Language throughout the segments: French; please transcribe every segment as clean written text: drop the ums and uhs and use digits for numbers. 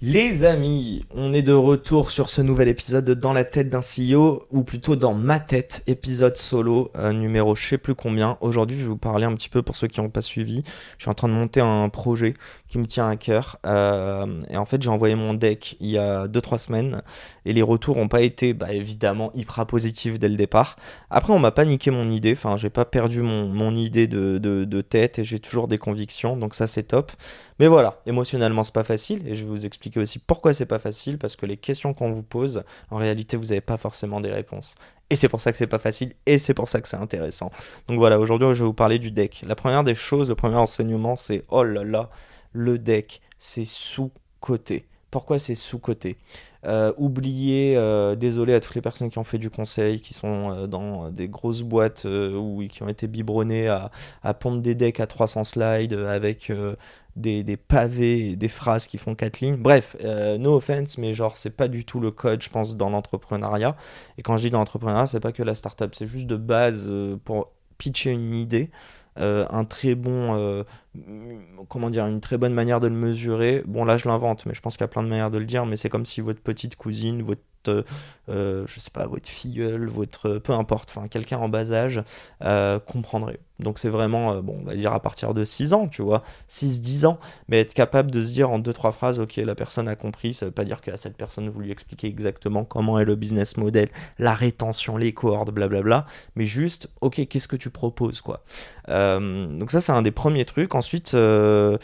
Les amis, on est de retour sur ce nouvel épisode de Dans la tête d'un CEO, ou plutôt dans ma tête, épisode solo, numéro je sais plus combien. Aujourd'hui, je vais vous parler un petit peu pour ceux qui n'ont pas suivi. Je suis en train de monter un projet qui me tient à cœur. Et en fait, j'ai envoyé mon deck il y a 2-3 semaines, et les retours n'ont pas été, évidemment, hyper positifs dès le départ. Après, on m'a pas niqué mon idée, enfin, j'ai pas perdu mon idée de tête, et j'ai toujours des convictions, donc ça, c'est top. Mais voilà, émotionnellement, c'est pas facile, et je vais vous expliquer aussi pourquoi c'est pas facile, parce que les questions qu'on vous pose, en réalité, vous n'avez pas forcément des réponses. Et c'est pour ça que c'est pas facile, et c'est pour ça que c'est intéressant. Donc voilà, aujourd'hui, je vais vous parler du deck. La première des choses, le premier enseignement, c'est oh là là, le deck, c'est sous-coté. Pourquoi c'est sous-coté? Oubliez, désolé à toutes les personnes qui ont fait du conseil, qui sont dans des grosses boîtes ou qui ont été biberonnées à pondre des decks à 300 slides avec des pavés et des phrases qui font 4 lignes. Bref, no offense, mais genre, c'est pas du tout le code, je pense, dans l'entrepreneuriat. Et quand je dis dans l'entrepreneuriat, c'est pas que la startup, c'est juste de base pour pitcher une idée. Un très bon, comment dire, une très bonne manière de le mesurer. Bon, là, je l'invente, mais je pense qu'il y a plein de manières de le dire. Mais c'est comme si votre petite cousine, votre, je sais pas, votre filleule, votre, peu importe, enfin, quelqu'un en bas âge comprendrait. Donc c'est vraiment, bon, on va dire à partir de 6 ans, tu vois, 6-10 ans, mais être capable de se dire en deux trois phrases, ok, la personne a compris, ça veut pas dire qu'à cette personne, vous lui expliquez exactement comment est le business model, la rétention, les cohortes, blablabla, mais juste, ok, qu'est-ce que tu proposes, quoi. Donc ça, c'est un des premiers trucs. Ensuite, un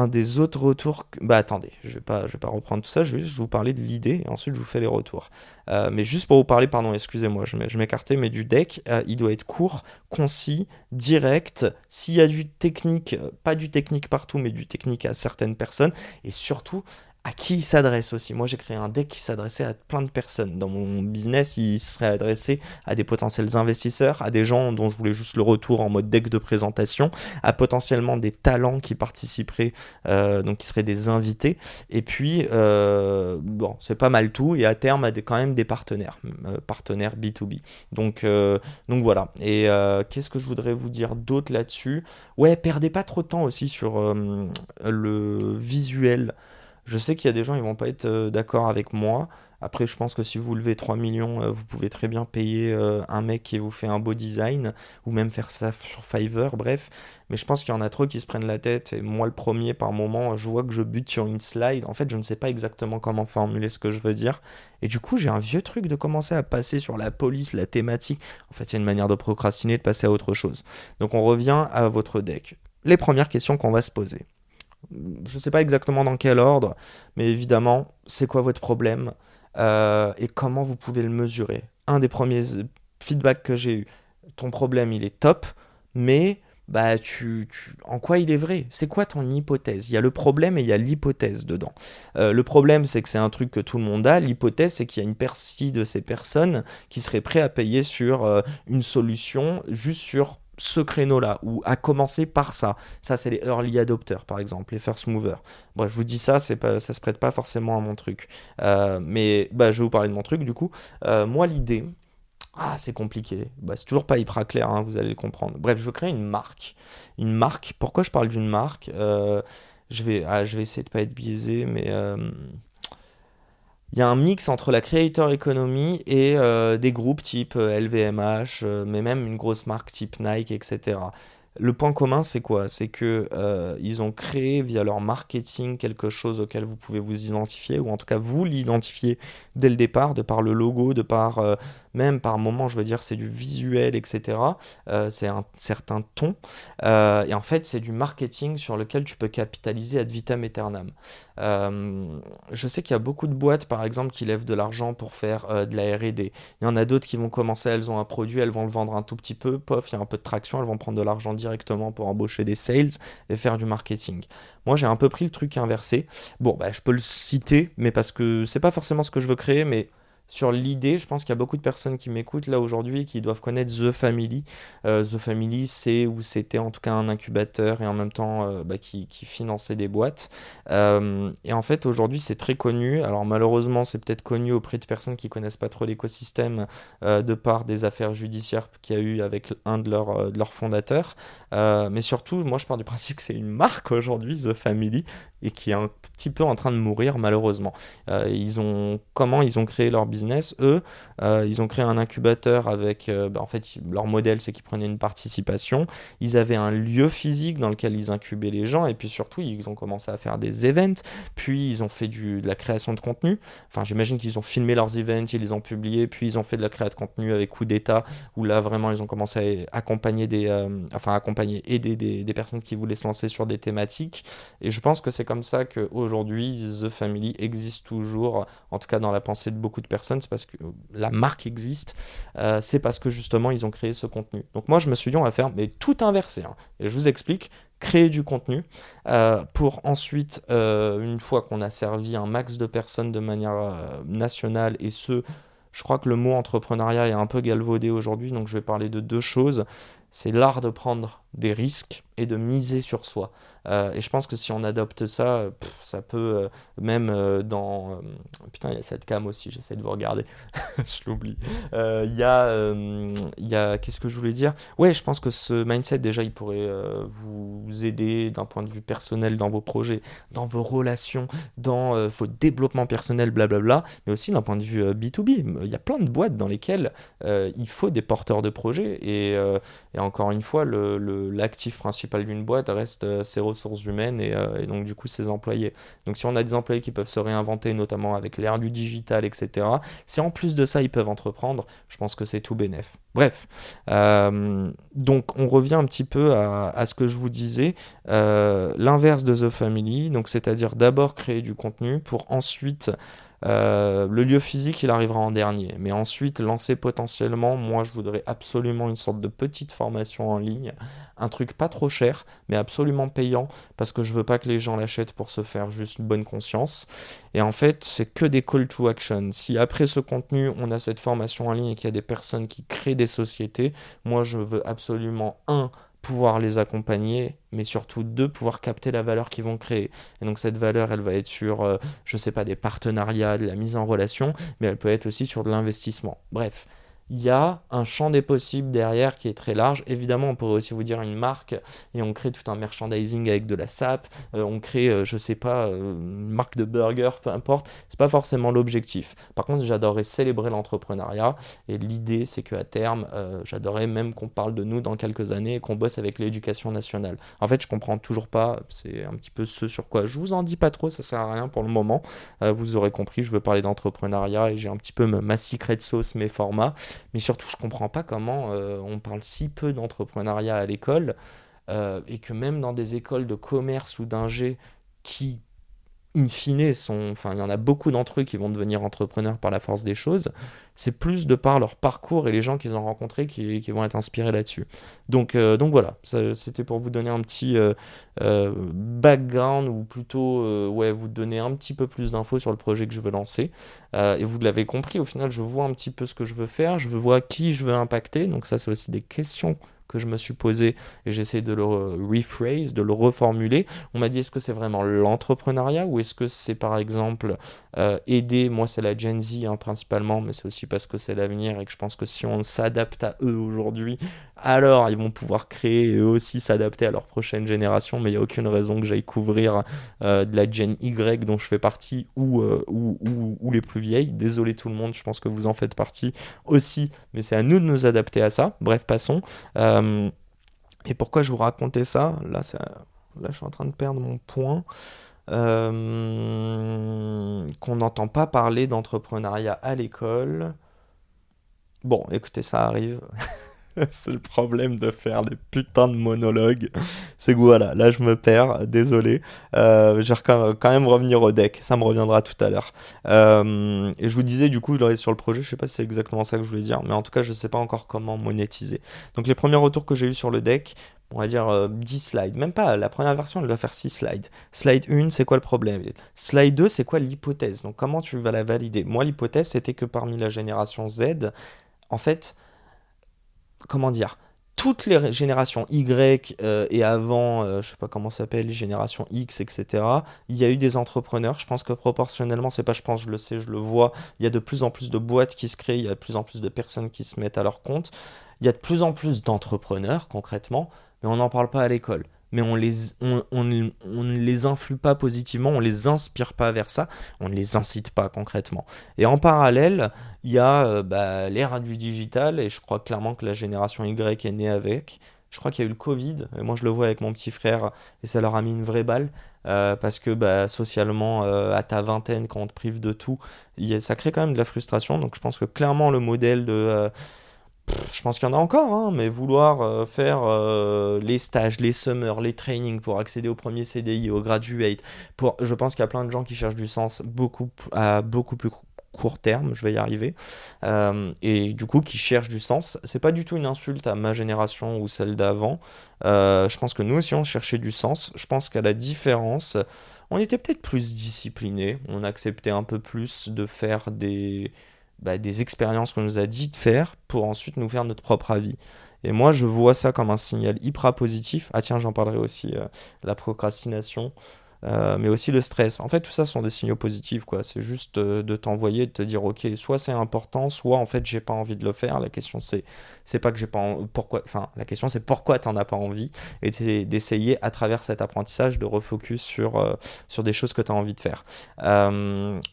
des autres retours. Bah attendez, je vais pas reprendre tout ça. Je vais juste vous parler de l'idée et ensuite je vous fais les retours. Mais juste pour vous parler, pardon, excusez-moi, je m'écartais, mais du deck, il doit être court, concis, direct. S'il y a du technique, pas du technique partout, mais du technique à certaines personnes, et surtout à qui il s'adresse aussi. Moi, j'ai créé un deck qui s'adressait à plein de personnes. Dans mon business, il serait adressé à des potentiels investisseurs, à des gens dont je voulais juste le retour en mode deck de présentation, à potentiellement des talents qui participeraient, donc qui seraient des invités. Et puis, bon, c'est pas mal tout. Et à terme, à quand même des partenaires, partenaires B2B. Donc voilà. Et qu'est-ce que je voudrais vous dire d'autre là-dessus? Ouais, perdez pas trop de temps aussi sur le visuel. Je sais qu'il y a des gens, ils vont pas être d'accord avec moi. Après, je pense que si vous levez 3 millions, vous pouvez très bien payer un mec qui vous fait un beau design, ou même faire ça sur Fiverr, bref. Mais je pense qu'il y en a trop qui se prennent la tête, et moi le premier, par moment, je vois que je bute sur une slide. En fait, je ne sais pas exactement comment formuler ce que je veux dire. Et du coup, j'ai un vieux truc de commencer à passer sur la police, la thématique. En fait, c'est une manière de procrastiner, de passer à autre chose. Donc on revient à votre deck. Les premières questions qu'on va se poser. Je ne sais pas exactement dans quel ordre, mais évidemment, c'est quoi votre problème et comment vous pouvez le mesurer. Un des premiers feedbacks que j'ai eu, ton problème il est top, mais en quoi il est vrai? C'est quoi ton hypothèse? Il y a le problème et il y a l'hypothèse dedans. Le problème, c'est que c'est un truc que tout le monde a. L'hypothèse, c'est qu'il y a une partie de ces personnes qui seraient prêts à payer sur une solution juste sur ce créneau-là, ou à commencer par ça. Ça, c'est les early adopters, par exemple, les first movers. Bref, je vous dis ça, c'est pas, ça se prête pas forcément à mon truc. Mais je vais vous parler de mon truc, du coup. Moi, l'idée, c'est compliqué. C'est toujours pas hyper clair, hein, vous allez le comprendre. Bref, je veux créer une marque. Une marque, pourquoi je parle d'une marque? Je vais essayer de pas être biaisé, mais il y a un mix entre la creator economy et des groupes type LVMH, mais même une grosse marque type Nike, etc. Le point commun, c'est quoi? C'est que ils ont créé via leur marketing quelque chose auquel vous pouvez vous identifier, ou en tout cas vous l'identifier dès le départ, de par le logo, de par même par moment, je veux dire, c'est du visuel, etc. C'est un certain ton. Et en fait, c'est du marketing sur lequel tu peux capitaliser ad vitam aeternam. Je sais qu'il y a beaucoup de boîtes, par exemple, qui lèvent de l'argent pour faire de la R&D. Il y en a d'autres qui vont commencer, elles ont un produit, elles vont le vendre un tout petit peu, pof, il y a un peu de traction, elles vont prendre de l'argent directement pour embaucher des sales et faire du marketing. Moi, j'ai un peu pris le truc inversé. Bon, je peux le citer, mais parce que c'est pas forcément ce que je veux créer, mais sur l'idée, je pense qu'il y a beaucoup de personnes qui m'écoutent là aujourd'hui qui doivent connaître The Family. The Family, c'est ou c'était en tout cas un incubateur et en même temps qui finançait des boîtes. Et en fait, aujourd'hui, c'est très connu. Alors malheureusement, c'est peut-être connu auprès de personnes qui connaissent pas trop l'écosystème de par des affaires judiciaires qu'il y a eu avec un de leurs fondateurs. Mais surtout, moi, je pars du principe que c'est une marque aujourd'hui, The Family, et qui est un petit peu en train de mourir malheureusement. Comment ils ont créé leur business? Eux, ils ont créé un incubateur avec, en fait, leur modèle, c'est qu'ils prenaient une participation. Ils avaient un lieu physique dans lequel ils incubaient les gens, et puis surtout, ils ont commencé à faire des events, puis ils ont fait de la création de contenu. Enfin, j'imagine qu'ils ont filmé leurs events, ils les ont publiés, puis ils ont fait de la création de contenu avec Coup d'État, où là, vraiment, ils ont commencé à accompagner aider des personnes qui voulaient se lancer sur des thématiques. Et je pense que c'est comme ça qu'aujourd'hui, The Family existe toujours, en tout cas dans la pensée de beaucoup de personnes. C'est parce que la marque existe, c'est parce que justement, ils ont créé ce contenu. Donc moi, je me suis dit, on va faire mais tout inversé, hein. Et je vous explique. Créer du contenu pour ensuite, une fois qu'on a servi un max de personnes de manière nationale, et je crois que le mot entrepreneuriat est un peu galvaudé aujourd'hui, donc je vais parler de deux choses. C'est l'art de prendre des risques et de miser sur soi. Et je pense que si on adopte ça, ça peut même putain, il y a cette cam aussi, j'essaie de vous regarder, je l'oublie. Il y a... Qu'est-ce que je voulais dire? Ouais, je pense que ce mindset, déjà, il pourrait vous aider d'un point de vue personnel dans vos projets, dans vos relations, dans vos développements personnels, blablabla, mais aussi d'un point de vue B2B. Il y a plein de boîtes dans lesquelles il faut des porteurs de projets, et encore une fois, l'actif principal d'une boîte reste ses ressources humaines et donc du coup ses employés. Donc si on a des employés qui peuvent se réinventer, notamment avec l'ère du digital, etc., si en plus de ça ils peuvent entreprendre, je pense que c'est tout bénef. Bref, donc on revient un petit peu à ce que je vous disais, l'inverse de The Family, donc c'est-à-dire d'abord créer du contenu pour ensuite le lieu physique, il arrivera en dernier. Mais ensuite, lancer potentiellement, moi, je voudrais absolument une sorte de petite formation en ligne. Un truc pas trop cher, mais absolument payant, parce que je veux pas que les gens l'achètent pour se faire juste une bonne conscience. Et en fait, c'est que des call to action. Si après ce contenu, on a cette formation en ligne et qu'il y a des personnes qui créent des sociétés, moi, je veux absolument, pouvoir les accompagner, mais surtout deux, pouvoir capter la valeur qu'ils vont créer. Et donc cette valeur, elle va être sur, je sais pas, des partenariats, de la mise en relation, mais elle peut être aussi sur de l'investissement. Bref, il y a un champ des possibles derrière qui est très large. Évidemment, on pourrait aussi vous dire une marque et on crée tout un merchandising avec de la SAP, on crée, je sais pas, une marque de burger, peu importe. C'est pas forcément l'objectif. Par contre, j'adorerais célébrer l'entrepreneuriat et l'idée, c'est qu'à terme, j'adorerais même qu'on parle de nous dans quelques années et qu'on bosse avec l'éducation nationale. En fait, je comprends toujours pas, c'est un petit peu ce sur quoi je vous en dis pas trop, ça sert à rien pour le moment. Vous aurez compris, je veux parler d'entrepreneuriat et j'ai un petit peu ma secret sauce, mes formats. Mais surtout, je comprends pas comment on parle si peu d'entrepreneuriat à l'école, et que même dans des écoles de commerce ou d'ingé qui, in fine, enfin, il y en a beaucoup d'entre eux qui vont devenir entrepreneurs par la force des choses. C'est plus de par leur parcours et les gens qu'ils ont rencontrés qui vont être inspirés là-dessus. Donc voilà, c'était pour vous donner un petit background, ou plutôt ouais, vous donner un petit peu plus d'infos sur le projet que je veux lancer. Et vous l'avez compris, au final, je vois un petit peu ce que je veux faire, je veux voir qui je veux impacter. Donc ça, c'est aussi des questions que je me suis posées et j'essaie de le rephrase, de le reformuler. On m'a dit, est-ce que c'est vraiment l'entrepreneuriat, ou est-ce que c'est par exemple aider, moi c'est la Gen Z hein, principalement, mais c'est aussi parce que c'est l'avenir et que je pense que si on s'adapte à eux aujourd'hui, alors ils vont pouvoir créer et eux aussi s'adapter à leur prochaine génération, mais il n'y a aucune raison que j'aille couvrir de la Gen Y dont je fais partie, ou les plus vieilles. Désolé tout le monde, je pense que vous en faites partie aussi, mais c'est à nous de nous adapter à ça. Bref, passons. Euh, et pourquoi je vous racontais ça? Là, je suis en train de perdre mon point. Qu'on n'entend pas parler d'entrepreneuriat à l'école. Bon, écoutez, ça arrive. C'est le problème de faire des putains de monologues. C'est que voilà, là je me perds, désolé. Je vais quand même revenir au deck, ça me reviendra tout à l'heure. Et je vous disais, du coup, je l'aurais sur le projet, je sais pas si c'est exactement ça que je voulais dire, mais en tout cas, je sais pas encore comment monétiser. Donc les premiers retours que j'ai eu sur le deck, on va dire 10 slides, même pas, la première version elle doit faire 6 slides. Slide 1, c'est quoi le problème? Slide 2, c'est quoi l'hypothèse? Donc comment tu vas la valider? Moi, l'hypothèse, c'était que parmi la génération Z, en fait, comment dire, toutes les générations Y et avant, je sais pas comment ça s'appelle, les générations X, etc., il y a eu des entrepreneurs. Je pense que proportionnellement, c'est pas je pense, je le sais, je le vois, il y a de plus en plus de boîtes qui se créent, il y a de plus en plus de personnes qui se mettent à leur compte. Il y a de plus en plus d'entrepreneurs, concrètement, mais on n'en parle pas à l'école. Mais on ne les influe pas positivement, on ne les inspire pas vers ça, on ne les incite pas concrètement. Et en parallèle, il y a l'ère du digital, et je crois clairement que la génération Y est née avec. Je crois qu'il y a eu le Covid, et moi je le vois avec mon petit frère, et ça leur a mis une vraie balle, parce que socialement, à ta vingtaine, quand on te prive de tout, ça crée quand même de la frustration. Donc je pense que clairement le modèle je pense qu'il y en a encore, hein, mais vouloir faire les stages, les summers, les trainings pour accéder au premier CDI, au graduate, je pense qu'il y a plein de gens qui cherchent du sens à beaucoup plus court terme, je vais y arriver, et du coup qui cherchent du sens. C'est pas du tout une insulte à ma génération ou celle d'avant. Je pense que nous aussi on cherchait du sens. Je pense qu'à la différence, on était peut-être plus disciplinés, on acceptait un peu plus de faire des expériences qu'on nous a dit de faire pour ensuite nous faire notre propre avis. Et moi, je vois ça comme un signal hyper positif. Ah tiens, j'en parlerai aussi, la procrastination, mais aussi le stress. En fait, tout ça sont des signaux positifs, quoi. C'est juste de t'envoyer, de te dire, ok, soit c'est important, soit en fait, j'ai pas envie de le faire. La question, c'est pas que j'ai pas pourquoi, enfin, la question, c'est pourquoi t'en as pas envie, et c'est d'essayer à travers cet apprentissage de refocus sur des choses que tu as envie de faire.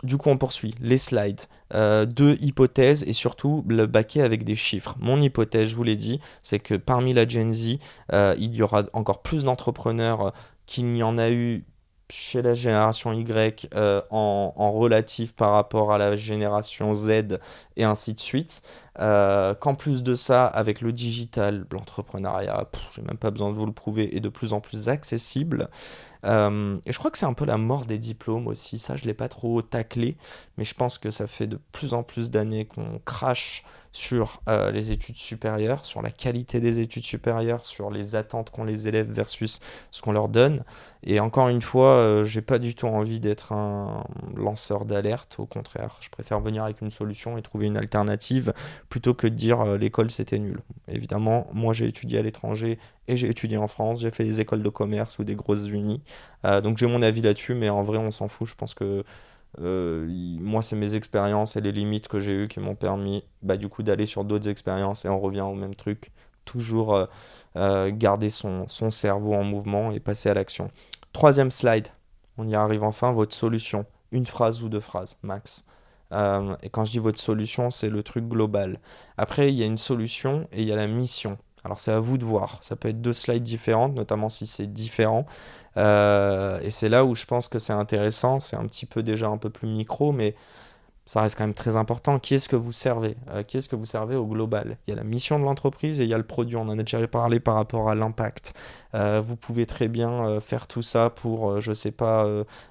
Du coup, on poursuit les slides. Deux hypothèses et surtout le baquer avec des chiffres. Mon hypothèse, je vous l'ai dit, c'est que parmi la Gen Z, il y aura encore plus d'entrepreneurs qu'il n'y en a eu chez la génération Y en relatif par rapport à la génération Z et ainsi de suite. Qu'en plus de ça, avec le digital, l'entrepreneuriat, j'ai même pas besoin de vous le prouver, est de plus en plus accessible. Et je crois que c'est un peu la mort des diplômes aussi. Ça, je l'ai pas trop taclé, mais je pense que ça fait de plus en plus d'années qu'on crache sur les études supérieures, sur la qualité des études supérieures, sur les attentes qu'ont les élèves versus ce qu'on leur donne. Et encore une fois, j'ai pas du tout envie d'être un lanceur d'alerte. Au contraire, je préfère venir avec une solution et trouver une alternative plutôt que de dire l'école c'était nul. Évidemment, moi j'ai étudié à l'étranger et j'ai étudié en France, j'ai fait des écoles de commerce ou des grosses unis. Donc j'ai mon avis là-dessus, mais en vrai on s'en fout. Je pense que moi c'est mes expériences et les limites que j'ai eues qui m'ont permis du coup d'aller sur d'autres expériences et on revient au même truc. Toujours garder son cerveau en mouvement et passer à l'action. Troisième slide, on y arrive enfin, votre solution. Une phrase ou deux phrases, max. Et quand je dis votre solution, c'est le truc global. Après, il y a une solution et il y a la mission. Alors c'est à vous de voir. Ça peut être deux slides différentes, notamment si c'est différent. Et c'est là où je pense que c'est intéressant. C'est un petit peu déjà un peu plus micro, mais ça reste quand même très important. Qui est-ce que vous servez? Qui est-ce que vous servez au global? Il y a la mission de l'entreprise et il y a le produit. On en a déjà parlé par rapport à l'impact. Vous pouvez très bien faire tout ça pour, je sais pas,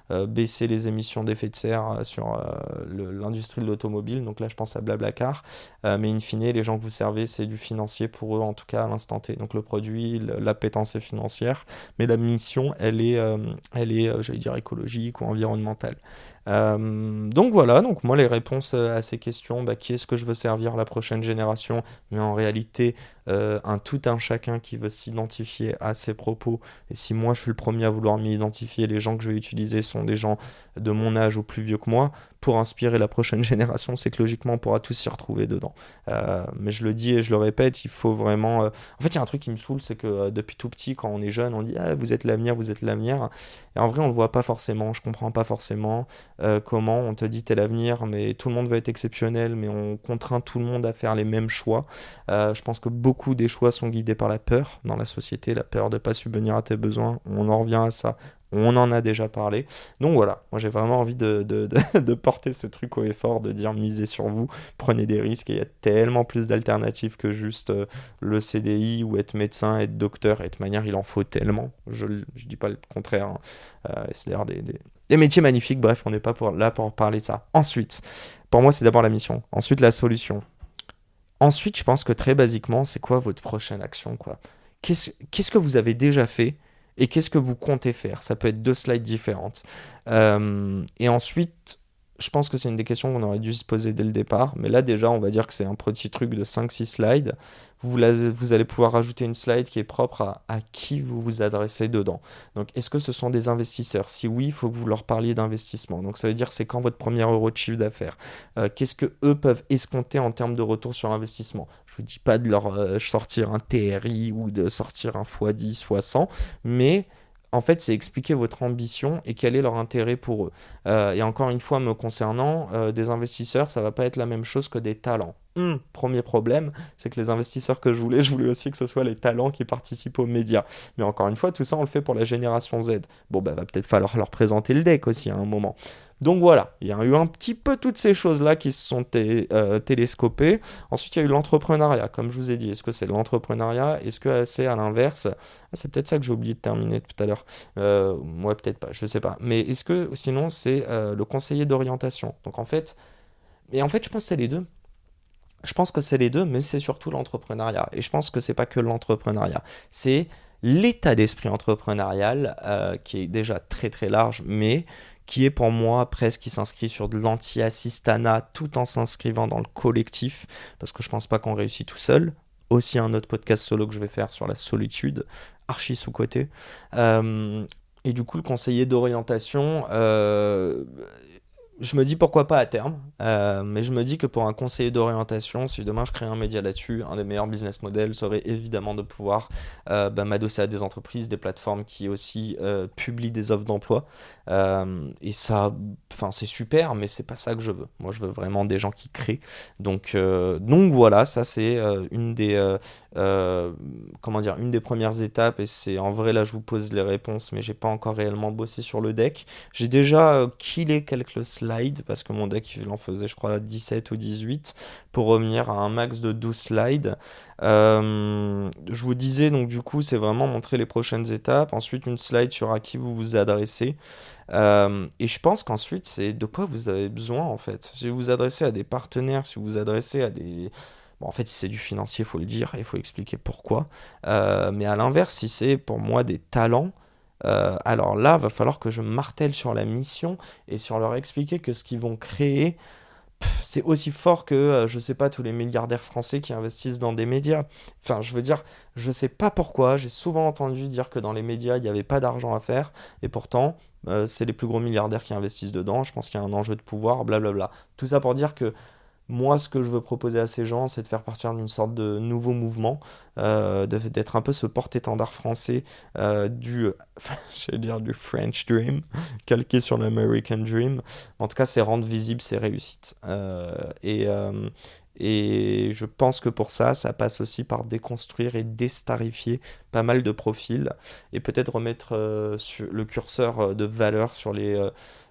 baisser les émissions d'effet de serre sur l'industrie de l'automobile. Donc là, je pense à Blablacar. Mais in fine, les gens que vous servez, c'est du financier pour eux, en tout cas à l'instant T. Donc le produit, l'appétence est financière, mais la mission, elle est, j'allais dire, écologique ou environnementale. Donc voilà, donc moi les réponses à ces questions, qui est-ce que je veux servir la prochaine génération, mais en réalité un chacun qui veut s'identifier à ses propos, et si moi je suis le premier à vouloir m'identifier, les gens que je vais utiliser sont des gens de mon âge ou plus vieux que moi, pour inspirer la prochaine génération, c'est que logiquement on pourra tous s'y retrouver dedans. Mais je le dis et je le répète, il faut vraiment... En fait il y a un truc qui me saoule, c'est que depuis tout petit, quand on est jeune, on dit ah, vous êtes l'avenir, vous êtes l'avenir, et en vrai on le voit pas forcément, je comprends pas forcément comment on te dit t'es l'avenir, mais tout le monde va être exceptionnel, mais on contraint tout le monde à faire les mêmes choix. Je pense que beaucoup des choix sont guidés par la peur dans la société, la peur de ne pas subvenir à tes besoins. On en revient à ça On en a déjà parlé. Donc voilà, moi j'ai vraiment envie de porter ce truc au effort, de dire misez sur vous, prenez des risques. Et il y a tellement plus d'alternatives que juste le CDI ou être médecin, être docteur. Et de toute manière, il en faut tellement. Je dis pas le contraire, hein. C'est d'ailleurs des métiers magnifiques. Bref, on n'est pas là pour parler de ça. Ensuite, pour moi, c'est d'abord la mission. Ensuite, la solution. Ensuite, je pense que très basiquement, c'est quoi votre prochaine action, quoi? Qu'est-ce que vous avez déjà fait et qu'est-ce que vous comptez faire? Ça peut être deux slides différentes. Et ensuite, je pense que c'est une des questions qu'on aurait dû se poser dès le départ. Mais là, déjà, on va dire que c'est un petit truc de 5-6 slides. Vous allez pouvoir rajouter une slide qui est propre à qui vous vous adressez dedans. Donc, est-ce que ce sont des investisseurs? Si oui, il faut que vous leur parliez d'investissement. Donc, ça veut dire c'est quand votre premier euro de chiffre d'affaires? Qu'est-ce que eux peuvent escompter en termes de retour sur investissement? Je vous dis pas de leur sortir un TRI ou de sortir un x10, x100, mais en fait, c'est expliquer votre ambition et quel est leur intérêt pour eux. Et encore une fois, me concernant, des investisseurs, ça va pas être la même chose que des talents. Premier problème, c'est que les investisseurs que je voulais aussi que ce soit les talents qui participent aux médias. Mais encore une fois, tout ça, on le fait pour la génération Z. Bon, bah, va peut-être falloir leur présenter le deck aussi à un moment. Donc voilà, il y a eu un petit peu toutes ces choses-là qui se sont télescopées. Ensuite, il y a eu l'entrepreneuriat, comme je vous ai dit. Est-ce que c'est l'entrepreneuriat? Est-ce que c'est à l'inverse? Ah, c'est peut-être ça que j'ai oublié de terminer tout à l'heure. Moi, peut-être pas, je sais pas. Mais est-ce que sinon, c'est le conseiller d'orientation? Donc en fait, je pense que c'est les deux. Je pense que c'est les deux, mais c'est surtout l'entrepreneuriat. Et je pense que c'est pas que l'entrepreneuriat. C'est l'état d'esprit entrepreneurial qui est déjà très très large, mais qui est pour moi presque qui s'inscrit sur de l'anti-assistana tout en s'inscrivant dans le collectif, parce que je pense pas qu'on réussit tout seul. Aussi un autre podcast solo que je vais faire sur la solitude, archi sous-côté. Euh, et du coup, le conseiller d'orientation, je me dis pourquoi pas à terme, mais je me dis que pour un conseiller d'orientation, si demain je crée un média là-dessus, un des meilleurs business models serait évidemment de pouvoir m'adosser à des entreprises, des plateformes qui aussi publient des offres d'emploi. Et ça, enfin c'est super, mais c'est pas ça que je veux. Moi, je veux vraiment des gens qui créent. Donc voilà, ça c'est euh, comment dire, une des premières étapes. Et c'est en vrai là, je vous pose les réponses, mais j'ai pas encore réellement bossé sur le deck. J'ai déjà killé quelques slides parce que mon deck il en faisait je crois 17 ou 18 pour revenir à un max de 12 slides. Je vous disais donc du coup c'est vraiment montrer les prochaines étapes. Ensuite une slide sur à qui vous vous adressez. Et je pense qu'ensuite c'est de quoi vous avez besoin en fait. Si vous vous adressez à des partenaires, si vous vous adressez à des... Bon, en fait, si c'est du financier, il faut le dire et il faut expliquer pourquoi. Mais à l'inverse, si c'est pour moi des talents, alors là, va falloir que je martèle sur la mission et sur leur expliquer que ce qu'ils vont créer, c'est aussi fort que, je sais pas, tous les milliardaires français qui investissent dans des médias. Enfin, je veux dire, je sais pas pourquoi, j'ai souvent entendu dire que dans les médias, il n'y avait pas d'argent à faire, et pourtant, c'est les plus gros milliardaires qui investissent dedans. Je pense qu'il y a un enjeu de pouvoir, blablabla. Tout ça pour dire que moi, ce que je veux proposer à ces gens, c'est de faire partir d'une sorte de nouveau mouvement, d'être un peu ce porte-étendard français j'allais dire du French Dream, calqué sur l'American Dream. En tout cas, c'est rendre visible ses réussites. Et je pense que pour ça, ça passe aussi par déconstruire et destarifier pas mal de profils et peut-être remettre le curseur de valeur sur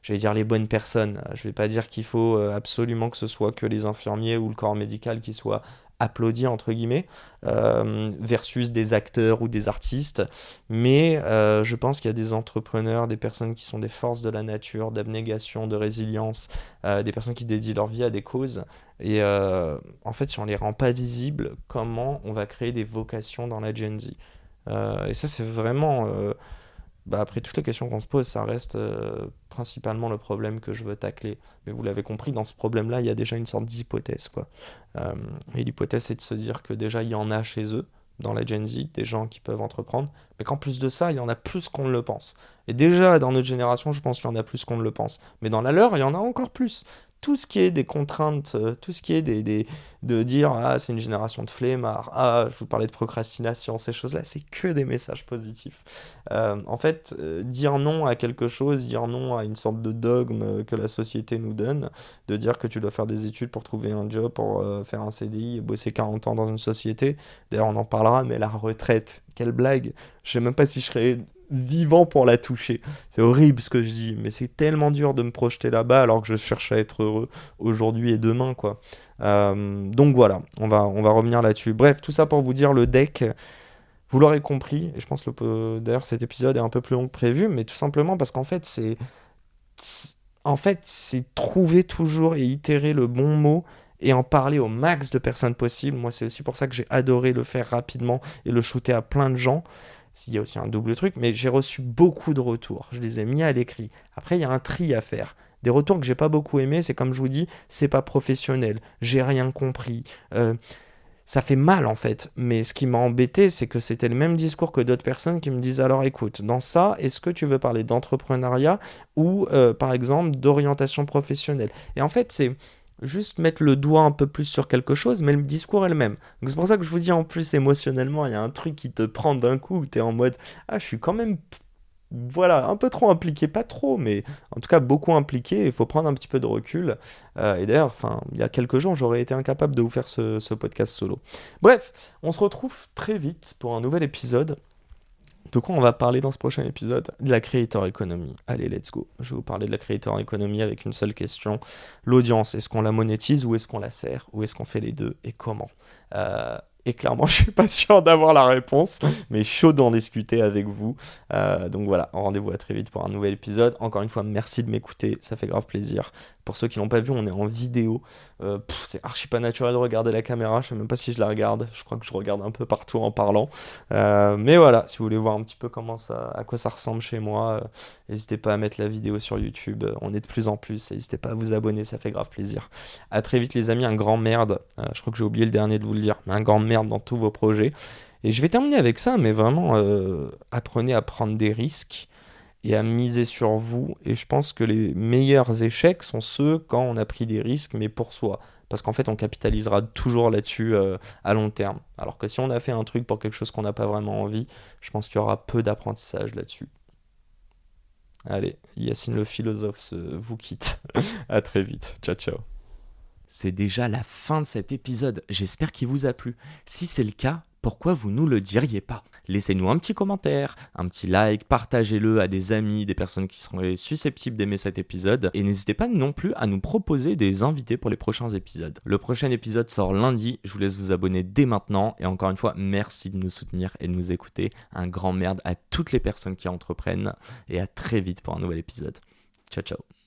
j'allais dire les bonnes personnes. Je vais pas dire qu'il faut absolument que ce soit que les infirmiers ou le corps médical qui soient applaudis entre guillemets versus des acteurs ou des artistes, mais je pense qu'il y a des entrepreneurs, des personnes qui sont des forces de la nature, d'abnégation, de résilience, des personnes qui dédient leur vie à des causes. Et en fait, si on les rend pas visibles, comment on va créer des vocations dans la Gen Z? Et ça, c'est vraiment bah, après toutes les questions qu'on se pose, ça reste principalement le problème que je veux tacler. Mais vous l'avez compris, dans ce problème-là, il y a déjà une sorte d'hypothèse, quoi. Euh, et l'hypothèse, c'est de se dire que déjà, il y en a chez eux, dans la Gen Z, des gens qui peuvent entreprendre, mais qu'en plus de ça, il y en a plus qu'on ne le pense. Et déjà, dans notre génération, je pense qu'il y en a plus qu'on ne le pense. Mais dans la leur, il y en a encore plus. Tout ce qui est des contraintes, tout ce qui est de dire ah c'est une génération de flemmards, ah je vous parlais de procrastination, ces choses-là, c'est que des messages positifs. En fait, dire non à quelque chose, dire non à une sorte de dogme que la société nous donne, de dire que tu dois faire des études pour trouver un job, pour faire un CDI et bosser 40 ans dans une société. D'ailleurs, on en parlera, mais la retraite, quelle blague! Je sais même pas si je serais vivant pour la toucher. C'est horrible ce que je dis, mais c'est tellement dur de me projeter là-bas alors que je cherche à être heureux aujourd'hui et demain, quoi. Donc voilà, on va revenir là-dessus. Bref, tout ça pour vous dire, le deck, vous l'aurez compris, et je pense que d'ailleurs cet épisode est un peu plus long que prévu, mais tout simplement parce qu'en fait, c'est trouver toujours et itérer le bon mot et en parler au max de personnes possible. Moi, c'est aussi pour ça que j'ai adoré le faire rapidement et le shooter à plein de gens. Il y a aussi un double truc, mais j'ai reçu beaucoup de retours. Je les ai mis à l'écrit. Après, il y a un tri à faire. Des retours que j'ai pas beaucoup aimés, c'est comme je vous dis, c'est pas professionnel. J'ai rien compris. Ça fait mal en fait, mais ce qui m'a embêté, c'est que c'était le même discours que d'autres personnes qui me disent alors écoute, dans ça, est-ce que tu veux parler d'entrepreneuriat ou par exemple d'orientation professionnelle? Et en fait, c'est juste mettre le doigt un peu plus sur quelque chose, mais le discours est le même. Donc c'est pour ça que je vous dis en plus émotionnellement, il y a un truc qui te prend d'un coup où tu es en mode ah, je suis quand même voilà, un peu trop impliqué, pas trop, mais en tout cas beaucoup impliqué, il faut prendre un petit peu de recul. Et d'ailleurs, enfin, il y a quelques jours, j'aurais été incapable de vous faire ce podcast solo. Bref, on se retrouve très vite pour un nouvel épisode. De quoi on va parler dans ce prochain épisode? De la creator economy. Allez, let's go. Je vais vous parler de la creator economy avec une seule question. L'audience, est-ce qu'on la monétise ou est-ce qu'on la sert? Ou est-ce qu'on fait les deux et comment? Et clairement, je suis pas sûr d'avoir la réponse, mais chaud d'en discuter avec vous. Donc voilà, rendez-vous à très vite pour un nouvel épisode. Encore une fois, merci de m'écouter, ça fait grave plaisir. Pour ceux qui l'ont pas vu, on est en vidéo. C'est archi pas naturel de regarder la caméra, je sais même pas si je la regarde. Je crois que je regarde un peu partout en parlant. Mais voilà, si vous voulez voir un petit peu à quoi ça ressemble chez moi, n'hésitez pas à mettre la vidéo sur YouTube. On est de plus en plus. N'hésitez pas à vous abonner, ça fait grave plaisir. À très vite les amis, un grand merde. Je crois que j'ai oublié le dernier de vous le dire, mais un grand merde dans tous vos projets. Et je vais terminer avec ça, mais vraiment, apprenez à prendre des risques et à miser sur vous. Et je pense que les meilleurs échecs sont ceux quand on a pris des risques, mais pour soi. Parce qu'en fait, on capitalisera toujours là-dessus à long terme. Alors que si on a fait un truc pour quelque chose qu'on n'a pas vraiment envie, je pense qu'il y aura peu d'apprentissage là-dessus. Allez, Yacine le philosophe vous quitte. À très vite. Ciao, ciao. C'est déjà la fin de cet épisode, j'espère qu'il vous a plu. Si c'est le cas, pourquoi vous nous le diriez pas? Laissez-nous un petit commentaire, un petit like, partagez-le à des amis, des personnes qui seraient susceptibles d'aimer cet épisode, et n'hésitez pas non plus à nous proposer des invités pour les prochains épisodes. Le prochain épisode sort lundi, je vous laisse vous abonner dès maintenant, et encore une fois, merci de nous soutenir et de nous écouter. Un grand merde à toutes les personnes qui entreprennent, et à très vite pour un nouvel épisode. Ciao ciao.